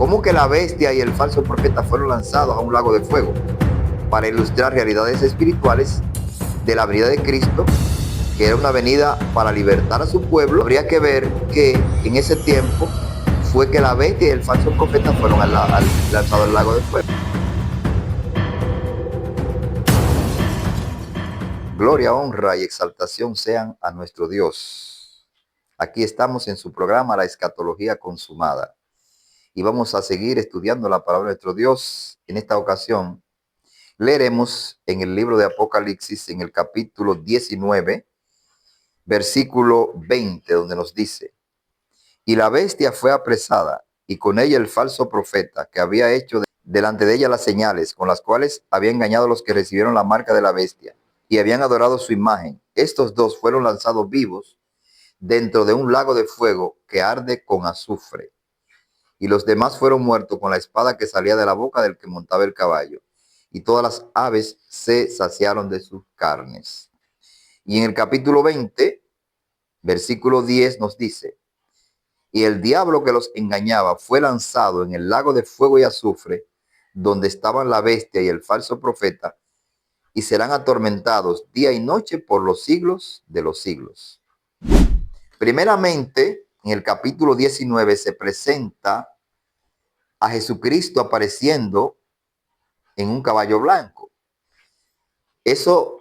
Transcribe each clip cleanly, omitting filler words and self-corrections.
¿Cómo que la bestia y el falso profeta fueron lanzados a un lago de fuego? Para ilustrar realidades espirituales de la venida de Cristo, que era una venida para libertar a su pueblo, habría que ver que en ese tiempo fue que la bestia y el falso profeta fueron lanzados al lago de fuego. Gloria, honra y exaltación sean a nuestro Dios. Aquí estamos en su programa La Escatología Consumada y vamos a seguir estudiando la palabra de nuestro Dios. En esta ocasión leeremos en el libro de Apocalipsis, en el capítulo 19, versículo 20, donde nos dice: y la bestia fue apresada, y con ella el falso profeta, que había hecho delante de ella las señales, con las cuales había engañado a los que recibieron la marca de la bestia, y habían adorado su imagen. Estos dos fueron lanzados vivos dentro de un lago de fuego que arde con azufre. Y los demás fueron muertos con la espada que salía de la boca del que montaba el caballo. Y todas las aves se saciaron de sus carnes. Y en el capítulo 20, versículo 10 nos dice: y el diablo que los engañaba fue lanzado en el lago de fuego y azufre, donde estaban la bestia y el falso profeta, y serán atormentados día y noche por los siglos de los siglos. Primeramente, en el capítulo 19 se presenta a Jesucristo apareciendo en un caballo blanco. Eso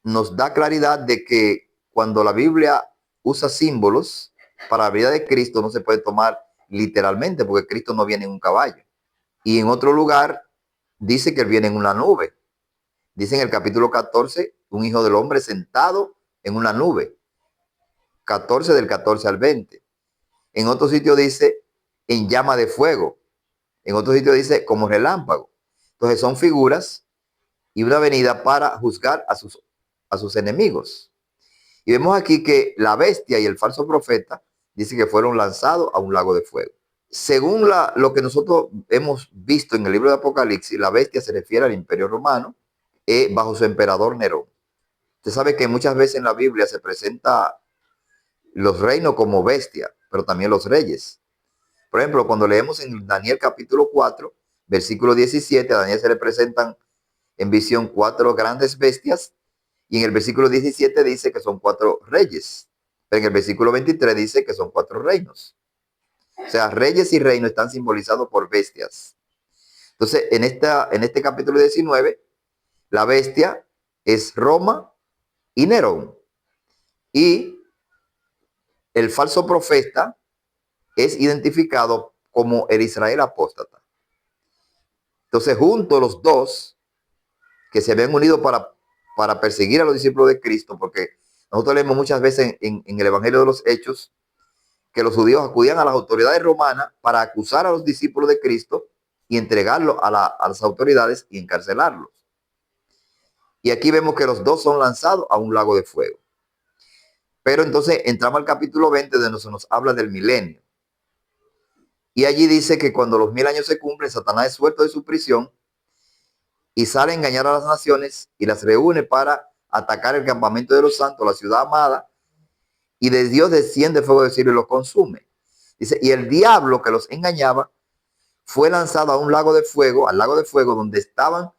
nos da claridad de que cuando la Biblia usa símbolos para la vida de Cristo, no se puede tomar literalmente, porque Cristo no viene en un caballo. Y en otro lugar dice que él viene en una nube. Dice en el capítulo 14, un hijo del hombre sentado en una nube. 14 del 14 al 20. En otro sitio dice en llama de fuego. En otro sitio dice como relámpago. Entonces son figuras y una venida para juzgar a sus enemigos. Y vemos aquí que la bestia y el falso profeta dice que fueron lanzados a un lago de fuego. Según lo que nosotros hemos visto en el libro de Apocalipsis, la bestia se refiere al Imperio Romano bajo su emperador Nerón. Usted sabe que muchas veces en la Biblia se presenta los reinos como bestia, pero también los reyes. Por ejemplo, cuando leemos en Daniel capítulo 4, versículo 17, a Daniel se le presentan en visión 4 grandes bestias, y en el versículo 17 dice que son 4 reyes, pero en el versículo 23 dice que son 4 reinos. O sea, reyes y reinos están simbolizados por bestias. Entonces, en este capítulo 19, la bestia es Roma y Nerón. Y el falso profeta es identificado como el Israel apóstata. Entonces, juntos los dos, que se habían unido para perseguir a los discípulos de Cristo, porque nosotros leemos muchas veces en el Evangelio de los Hechos que los judíos acudían a las autoridades romanas para acusar a los discípulos de Cristo y entregarlos a las autoridades y encarcelarlos. Y aquí vemos que los dos son lanzados a un lago de fuego. Pero entonces entramos al capítulo 20, donde se nos habla del milenio. Y allí dice que cuando los 1000 años se cumplen, Satanás es suelto de su prisión y sale a engañar a las naciones y las reúne para atacar el campamento de los santos, la ciudad amada, y de Dios desciende fuego del cielo y los consume. Dice, y el diablo que los engañaba fue lanzado a un lago de fuego, al lago de fuego donde estaban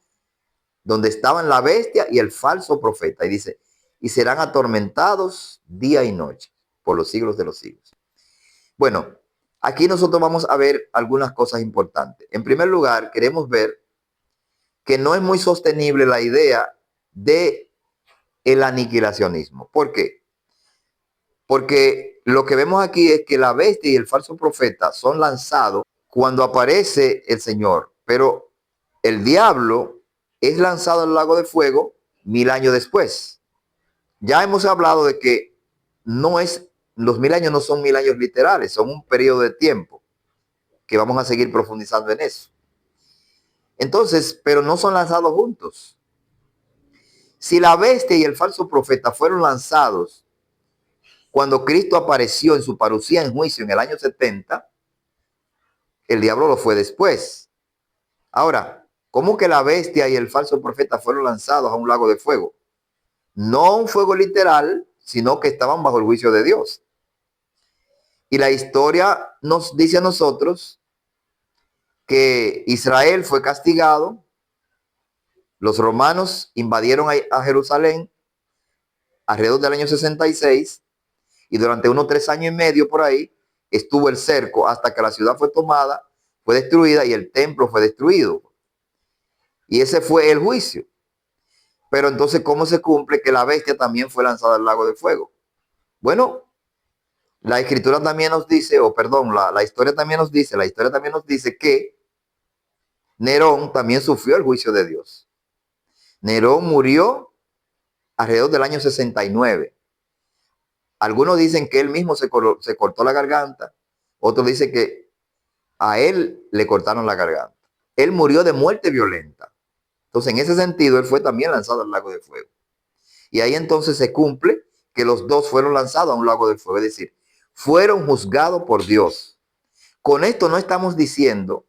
la bestia y el falso profeta. Y dice, y serán atormentados día y noche por los siglos de los siglos. Bueno, aquí nosotros vamos a ver algunas cosas importantes. En primer lugar, queremos ver que no es muy sostenible la idea de el aniquilacionismo. ¿Por qué? Porque lo que vemos aquí es que la bestia y el falso profeta son lanzados cuando aparece el Señor, pero el diablo es lanzado al lago de fuego 1000 años después. Ya hemos hablado de que los 1000 años no son 1000 años literales, son un periodo de tiempo que vamos a seguir profundizando en eso. Entonces, pero no son lanzados juntos. Si la bestia y el falso profeta fueron lanzados cuando Cristo apareció en su parucía en juicio en el año 70, el diablo lo fue después. Ahora, ¿cómo que la bestia y el falso profeta fueron lanzados a un lago de fuego? No un fuego literal, sino que estaban bajo el juicio de Dios. Y la historia nos dice a nosotros que Israel fue castigado, los romanos invadieron a Jerusalén alrededor del año 66 y durante unos 3 años y medio por ahí estuvo el cerco hasta que la ciudad fue tomada, fue destruida y el templo fue destruido. Y ese fue el juicio. Pero entonces, ¿cómo se cumple que la bestia también fue lanzada al lago de fuego? Bueno, la escritura también nos dice, o perdón, la historia también nos dice que Nerón también sufrió el juicio de Dios. Nerón murió alrededor del año 69. Algunos dicen que él mismo se cortó la garganta, otros dicen que a él le cortaron la garganta. Él murió de muerte violenta. Entonces, en ese sentido, él fue también lanzado al lago de fuego. Y ahí entonces se cumple que los dos fueron lanzados a un lago de fuego, es decir, fueron juzgados por Dios. Con esto no estamos diciendo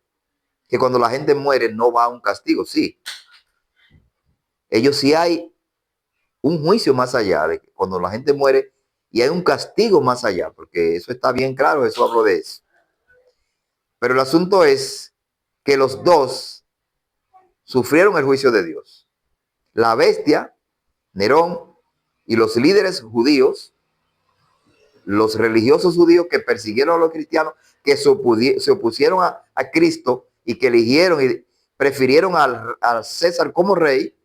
que cuando la gente muere no va a un castigo, sí. Ellos sí hay un juicio más allá de que cuando la gente muere y hay un castigo más allá, porque eso está bien claro, eso hablo de eso. Pero el asunto es que los dos sufrieron el juicio de Dios. La bestia, Nerón, y los líderes judíos, los religiosos judíos que persiguieron a los cristianos, que se opusieron a Cristo y que eligieron y prefirieron al César como rey,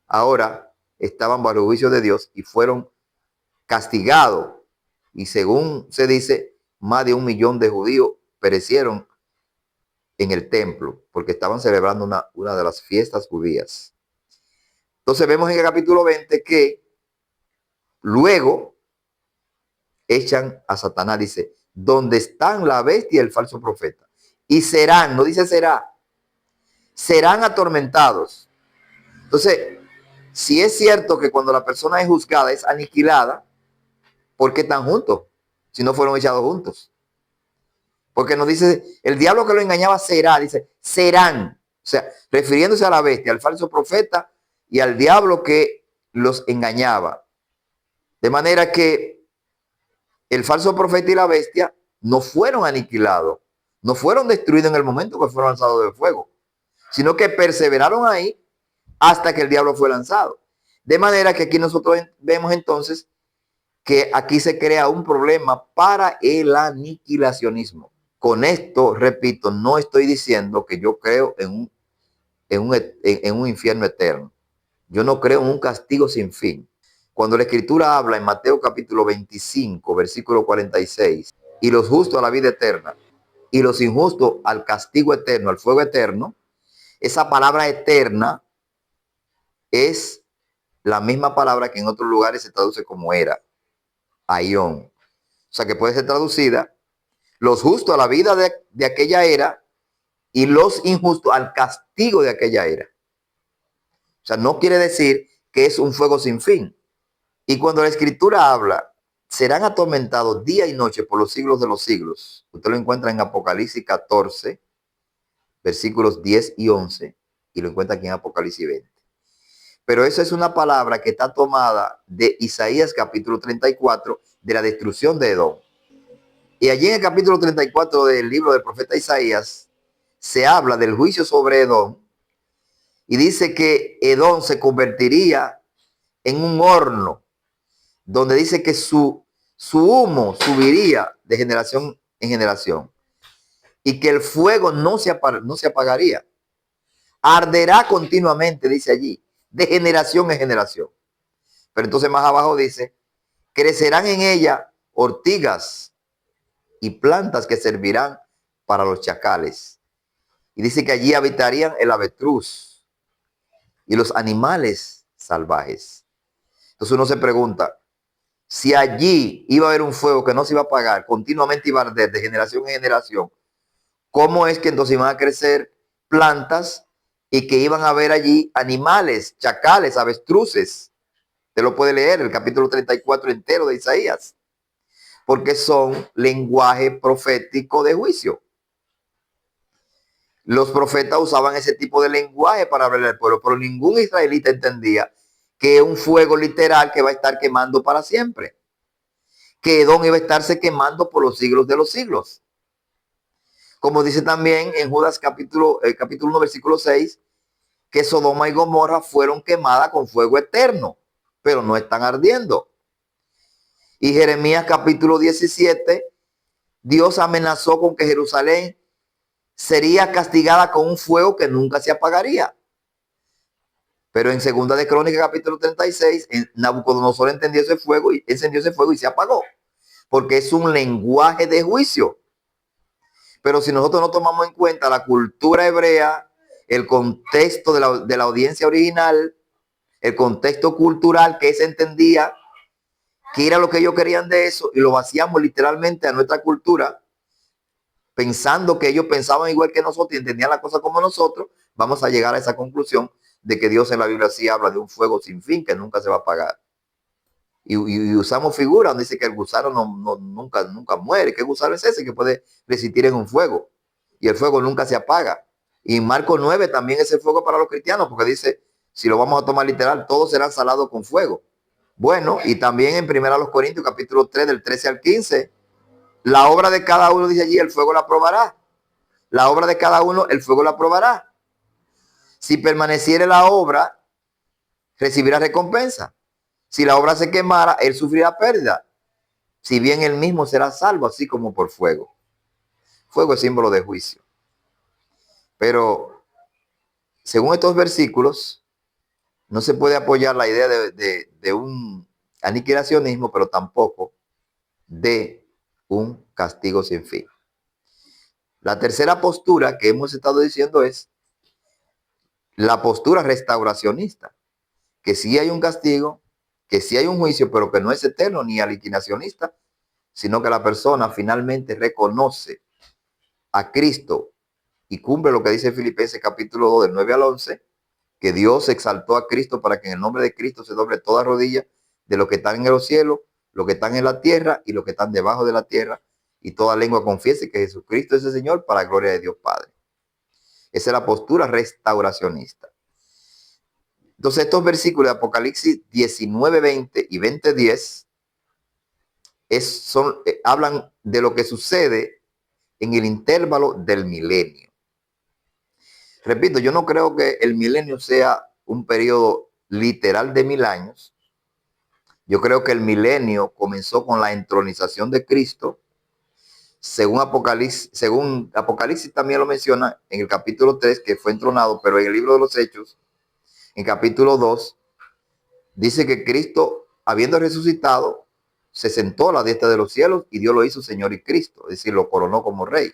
ahora estaban bajo el juicio de Dios y fueron castigados. Y según se dice, más de 1 millón de judíos perecieron en el templo porque estaban celebrando una de las fiestas judías. Entonces vemos en el capítulo 20 que luego echan a Satanás, dice, donde están la bestia y el falso profeta. Y serán, no dice será, serán atormentados. Entonces, si es cierto que cuando la persona es juzgada es aniquilada, ¿por qué están juntos? Si no fueron echados juntos. Porque nos dice, el diablo que lo engañaba será, dice, serán. O sea, refiriéndose a la bestia, al falso profeta y al diablo que los engañaba. De manera que el falso profeta y la bestia no fueron aniquilados, no fueron destruidos en el momento que fueron lanzados del fuego, sino que perseveraron ahí hasta que el diablo fue lanzado. De manera que aquí nosotros vemos entonces que aquí se crea un problema para el aniquilacionismo. Con esto, repito, no estoy diciendo que yo creo en un infierno eterno. Yo no creo en un castigo sin fin. Cuando la Escritura habla en Mateo capítulo 25, versículo 46, y los justos a la vida eterna, y los injustos al castigo eterno, al fuego eterno, esa palabra eterna es la misma palabra que en otros lugares se traduce como era, aión. O sea que puede ser traducida, los justos a la vida de aquella era y los injustos al castigo de aquella era. O sea, no quiere decir que es un fuego sin fin. Y cuando la Escritura habla, serán atormentados día y noche por los siglos de los siglos. Usted lo encuentra en Apocalipsis 14, versículos 10 y 11, y lo encuentra aquí en Apocalipsis 20. Pero eso es una palabra que está tomada de Isaías capítulo 34, de la destrucción de Edom. Y allí en el capítulo 34 del libro del profeta Isaías, se habla del juicio sobre Edom, y dice que Edom se convertiría en un horno, donde dice que su humo subiría de generación en generación y que el fuego no se apagaría. Arderá continuamente, dice allí, de generación en generación. Pero entonces más abajo dice, crecerán en ella ortigas y plantas que servirán para los chacales. Y dice que allí habitarían el avestruz y los animales salvajes. Entonces uno se pregunta, si allí iba a haber un fuego que no se iba a apagar, continuamente iba a arder de generación en generación, ¿cómo es que entonces iban a crecer plantas y que iban a haber allí animales, chacales, avestruces? Usted lo puede leer, el capítulo 34 entero de Isaías, porque son lenguaje profético de juicio. Los profetas usaban ese tipo de lenguaje para hablar al pueblo, pero ningún israelita entendía que es un fuego literal que va a estar quemando para siempre. Que Edom iba a estarse quemando por los siglos de los siglos. Como dice también en Judas capítulo 1, versículo 6, que Sodoma y Gomorra fueron quemadas con fuego eterno, pero no están ardiendo. Y Jeremías capítulo 17, Dios amenazó con que Jerusalén sería castigada con un fuego que nunca se apagaría. Pero en Segunda de Crónicas capítulo 36, Nabucodonosor encendió ese fuego y se apagó. Porque es un lenguaje de juicio. Pero si nosotros no tomamos en cuenta la cultura hebrea, el contexto de la audiencia original, el contexto cultural que se entendía, que era lo que ellos querían de eso, y lo vaciamos literalmente a nuestra cultura, pensando que ellos pensaban igual que nosotros y entendían la cosa como nosotros, vamos a llegar a esa conclusión de que Dios en la Biblia sí habla de un fuego sin fin que nunca se va a apagar. Y usamos figuras donde dice que el gusano nunca muere. ¿Qué gusano es ese que puede resistir en un fuego? Y el fuego nunca se apaga. Y en Marcos 9 también ese fuego para los cristianos, porque dice, si lo vamos a tomar literal, todos serán salados con fuego. Bueno, y también en 1 Corintios capítulo 3 del 13 al 15, la obra de cada uno, dice allí, el fuego la probará. La obra de cada uno, el fuego la probará. Si permaneciere la obra, recibirá recompensa. Si la obra se quemara, él sufrirá pérdida. Si bien él mismo será salvo, así como por fuego. Fuego es símbolo de juicio. Pero, según estos versículos, no se puede apoyar la idea de un aniquilacionismo, pero tampoco de un castigo sin fin. La tercera postura que hemos estado diciendo es la postura restauracionista, que sí hay un castigo, que sí hay un juicio, pero que no es eterno ni aniquilacionista, sino que la persona finalmente reconoce a Cristo y cumple lo que dice Filipenses capítulo 2 del 9 al 11, que Dios exaltó a Cristo para que en el nombre de Cristo se doble toda rodilla de los que están en los cielos, los que están en la tierra y los que están debajo de la tierra, y toda lengua confiese que Jesucristo es el Señor para gloria de Dios Padre. Esa es la postura restauracionista. Entonces estos versículos de Apocalipsis 19, 20 y 20, 10 hablan de lo que sucede en el intervalo del milenio. Repito, yo no creo que el milenio sea un periodo literal de 1000 años. Yo creo que el milenio comenzó con la entronización de Cristo. Según Apocalipsis también lo menciona en el capítulo 3, que fue entronado, pero en el libro de los Hechos, en capítulo 2, dice que Cristo, habiendo resucitado, se sentó a la diestra de los cielos y Dios lo hizo Señor y Cristo, es decir, lo coronó como rey,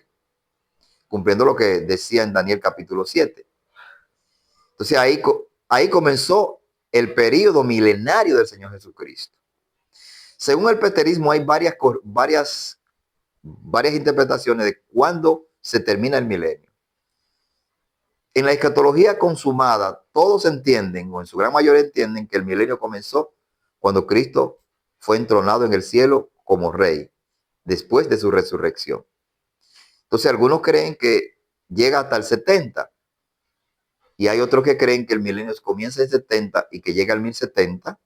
cumpliendo lo que decía en Daniel capítulo 7. Entonces ahí comenzó el periodo milenario del Señor Jesucristo. Según el preterismo hay varias interpretaciones de cuándo se termina el milenio. En la escatología consumada, todos entienden, o en su gran mayoría entienden, que el milenio comenzó cuando Cristo fue entronado en el cielo como rey, después de su resurrección. Entonces algunos creen que llega hasta el 70, y hay otros que creen que el milenio comienza en 70 y que llega al 1070.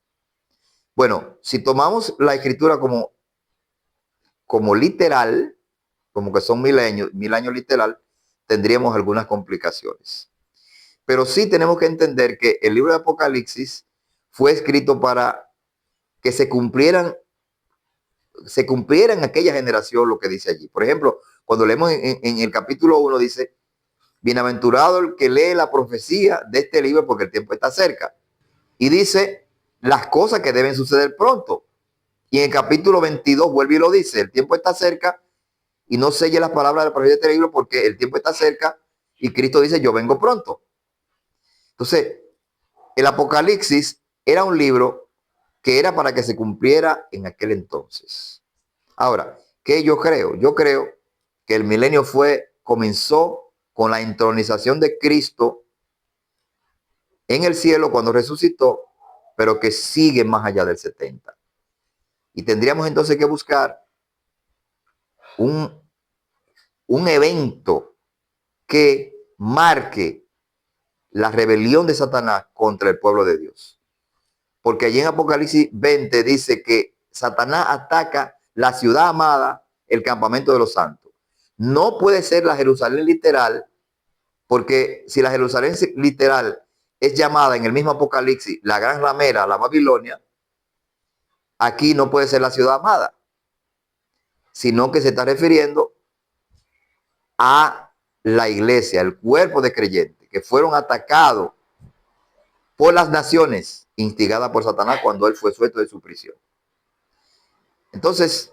Bueno, si tomamos la escritura como literal, como que son 1000 años literal, tendríamos algunas complicaciones. Pero sí tenemos que entender que el libro de Apocalipsis fue escrito para que se cumpliera en aquella generación lo que dice allí. Por ejemplo, cuando leemos en el capítulo 1 dice, bienaventurado el que lee la profecía de este libro porque el tiempo está cerca. Y dice las cosas que deben suceder pronto. Y en el capítulo 22 vuelve y lo dice, el tiempo está cerca y no selle las palabras de la profecía de este libro porque el tiempo está cerca y Cristo dice, yo vengo pronto. Entonces, el Apocalipsis era un libro que era para que se cumpliera en aquel entonces. Ahora, ¿qué yo creo? Yo creo que el milenio comenzó con la entronización de Cristo en el cielo cuando resucitó, pero que sigue más allá del 70. Y tendríamos entonces que buscar un evento que marque la rebelión de Satanás contra el pueblo de Dios. Porque allí en Apocalipsis 20 dice que Satanás ataca la ciudad amada, el campamento de los santos. No puede ser la Jerusalén literal, porque si la Jerusalén literal es llamada en el mismo Apocalipsis la gran ramera, la Babilonia, aquí no puede ser la ciudad amada, sino que se está refiriendo a la iglesia, el cuerpo de creyentes que fueron atacados por las naciones, instigadas por Satanás cuando él fue suelto de su prisión. Entonces,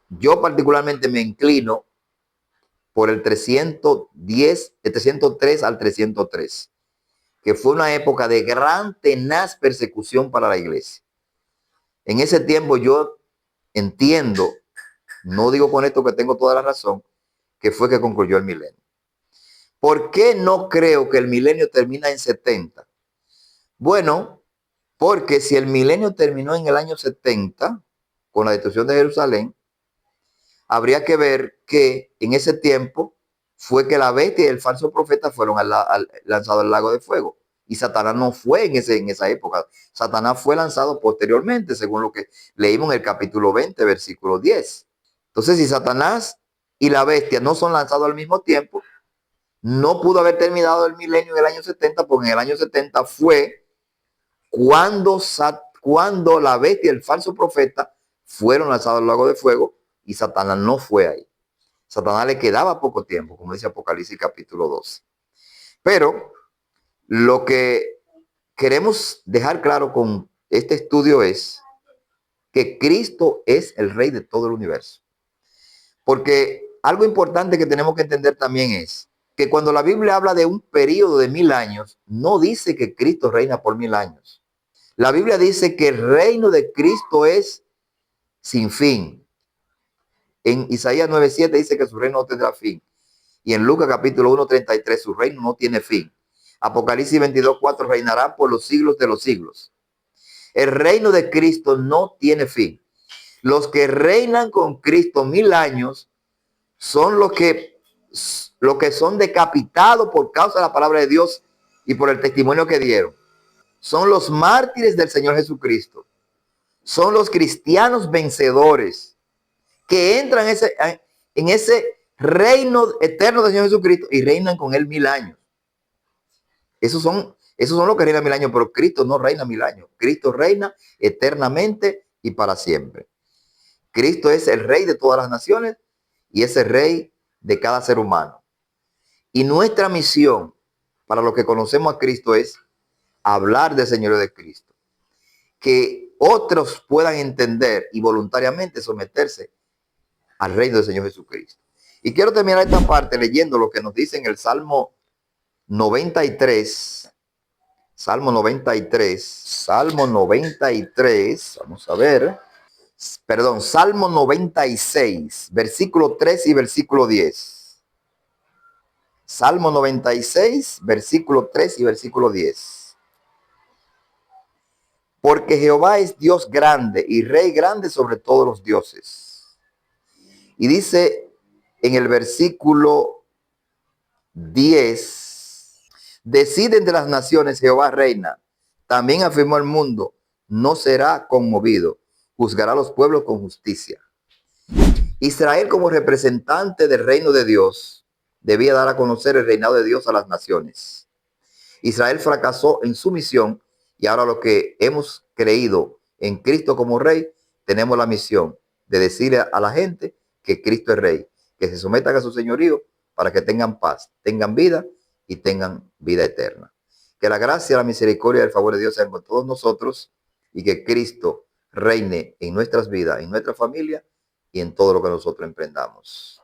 yo particularmente me inclino por el 310, el 303 al 303, que fue una época de gran tenaz persecución para la iglesia. En ese tiempo yo entiendo, no digo con esto que tengo toda la razón, que fue que concluyó el milenio. ¿Por qué no creo que el milenio termina en 70? Bueno, porque si el milenio terminó en el año 70, con la destrucción de Jerusalén, habría que ver que en ese tiempo fue que la bestia y el falso profeta fueron lanzados al lago de fuego. Y Satanás no fue en esa época. Satanás fue lanzado posteriormente, según lo que leímos en el capítulo 20, versículo 10. Entonces, si Satanás y la bestia no son lanzados al mismo tiempo, no pudo haber terminado el milenio en el año 70, porque en el año 70 fue cuando la bestia y el falso profeta fueron lanzados al lago de fuego, y Satanás no fue ahí. Satanás le quedaba poco tiempo, como dice Apocalipsis capítulo 12. Pero lo que queremos dejar claro con este estudio es que Cristo es el Rey de todo el universo. Porque algo importante que tenemos que entender también es que cuando la Biblia habla de un periodo de 1000 años, no dice que Cristo reina por 1000 años. La Biblia dice que el reino de Cristo es sin fin. En Isaías 9:7 dice que su reino no tendrá fin. Y en Lucas capítulo 1:33, su reino no tiene fin. Apocalipsis 22:4, reinará por los siglos de los siglos. El reino de Cristo no tiene fin. Los que reinan con Cristo 1000 años son los que son decapitados por causa de la palabra de Dios y por el testimonio que dieron. Son los mártires del Señor Jesucristo. Son los cristianos vencedores que entran en ese reino eterno del Señor Jesucristo y reinan con él 1000 años. Esos son los que reinan 1000 años, pero Cristo no reina 1000 años. Cristo reina eternamente y para siempre. Cristo es el Rey de todas las naciones y es el Rey de cada ser humano. Y nuestra misión para los que conocemos a Cristo es hablar del Señorío de Cristo. Que otros puedan entender y voluntariamente someterse al reino del Señor Jesucristo. Y quiero terminar esta parte leyendo lo que nos dice en el Salmo 93. Salmo 93. Vamos a ver. Perdón, Salmo 96, versículo 3 y versículo 10. Salmo 96, versículo 3 y versículo 10. Porque Jehová es Dios grande y Rey grande sobre todos los dioses. Y dice en el versículo 10, deciden de las naciones, Jehová reina. También afirmó el mundo, no será conmovido. Juzgará a los pueblos con justicia. Israel, como representante del reino de Dios, debía dar a conocer el reinado de Dios a las naciones. Israel fracasó en su misión y ahora los que hemos creído en Cristo como Rey, tenemos la misión de decirle a la gente que Cristo es Rey, que se sometan a su señorío para que tengan paz, tengan vida y tengan vida eterna. Que la gracia, la misericordia y el favor de Dios sean con todos nosotros y que Cristo reine en nuestras vidas, en nuestra familia y en todo lo que nosotros emprendamos.